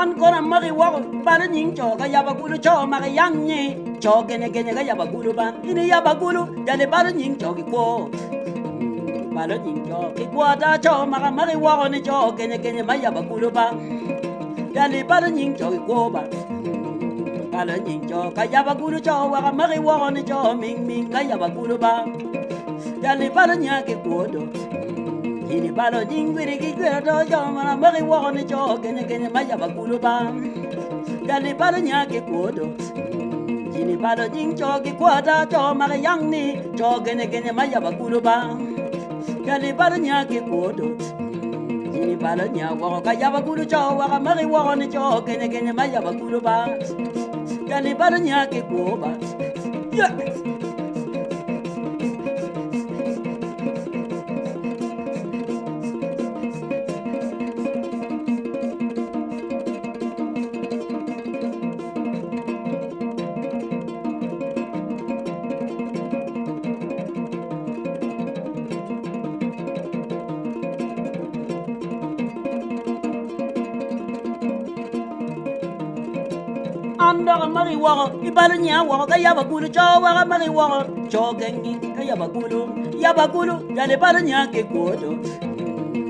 ancora mari wa para nin cho ka ya bagulu cho ma yang ni cho gene gene ga ya bagulu ban ini ya bagulu ya le para nin cho ki ko para nin cho ki ko da cho ma mari wa ni cho gene gene ma ya bagulu ban ya le para nin cho ki ko ba para nin cho ka ya bagulu cho wa mari wa ni cho ming ga ya bagulu ban ya le para nya ki ko do ini balo jingwiri kikwera to jomana magi woni cho gene maya bagulu ba dali balo nyake kodo ini balo jing cho ki kwata cho magi yangni cho gene maya bagulu ba dali balo nyake kodo ini balo nya wo ka ya bagulu cho wa magi woni cho gene maya bagulu ba dali balo nyake ko ba ya anda mari wa ibal nya wa ka ya bagulu cho wa mari wa cho gengi ka ya bagulu ya le bal nya ke kodo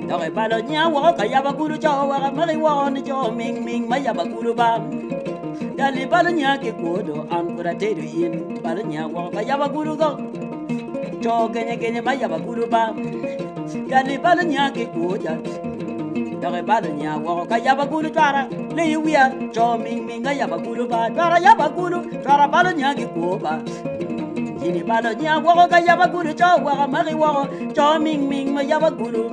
da ke bal nya wa ka ya bagulu cho wa mari wa ni cho ming ma ya bagulu ba ya le bal nya ke kodo an kura te yin bal nya wa ka ya bagulu go cho gene ma ya bagulu ba ya le bal nya ke kodo dare balo nya wo ka ya bagulu twara le wiya cho ming ga ya bagulu ba twara ya bagulu twara balo nya ki ko ba ini balo nya wo ka ya bagulu cho wa mari wo cho ming ma ya bagulu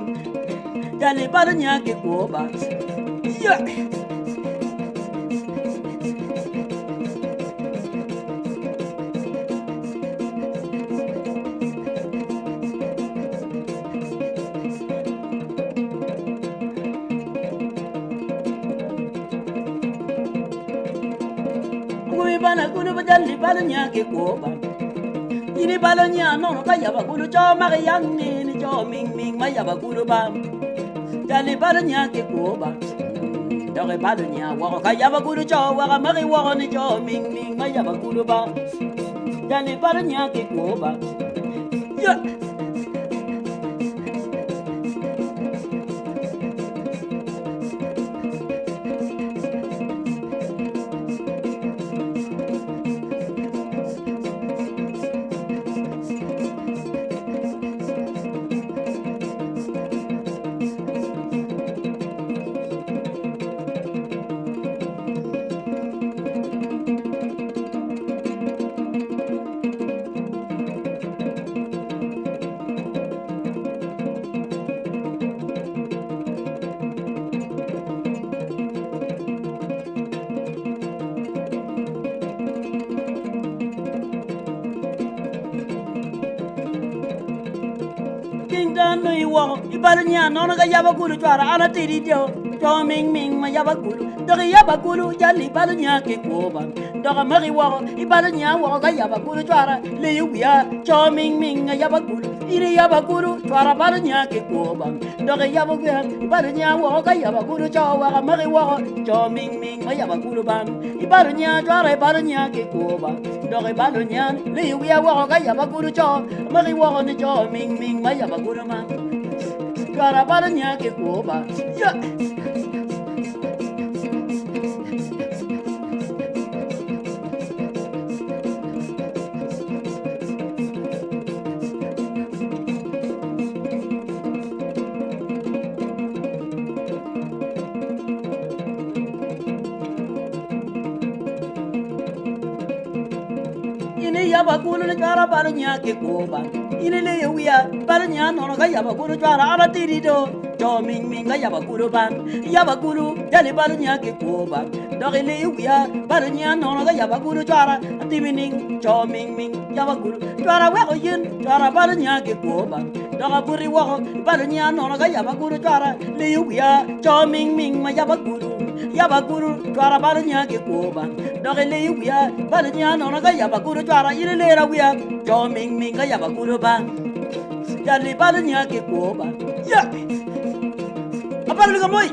ya le balo nya ki ko ba ya bana kulu bajali balo nya ke ko ba ini balo nya no ka ya bagulu cho ma yang ni cho ming ma ya bagulu ba jali balo nya ke ko ba dare balo nya wa ka ya bagulu cho wa ma wa ni cho ming ma ya bagulu ba jali balo nya ke ko ba ya no iwo ibal nya no ga ya bagulu twara ana tiri dio cho ming ma ya bagulu dore ya bagulu jali bal nya ke ko ba dore mari wo ibal nya wo ga ya bagulu twara le yuya cho ming ya bagulu ire ya bagulu twara bal nya ke ko ba dore ya bagulu ibal nya wo ga ya bagulu cho wa mari wo cho ming ma ya bagulu ba ibal nya twara bal nya ke ko ba dore bal nya le yuya wo ga ya bagulu cho mari wo ni cho ming ma ya bagulu ma twara bal nya ke ko ba ya ya bagulu le twara bal nya ke ko ba ini le yuya bal nya no ga ya bagulu twara ala tiri do cho ming ga ya bagulu ban ya bagulu ya le bal nya ke ko ba dore le yuya bal nya no ga ya bagulu twara timining cho ming ya bagulu twara wa ko yin twara bal nya ke ko ba dore buri wa bal nya no ga ya bagulu twara le yuya cho ming ma ya bagulu twara bal nya ke ko ba dore le yuya bal nya no ga ya bagulu twara ile le ra wiya cho ming ga ya bagulu ba ya le bal nya ke ko ba ya apa lu kamoy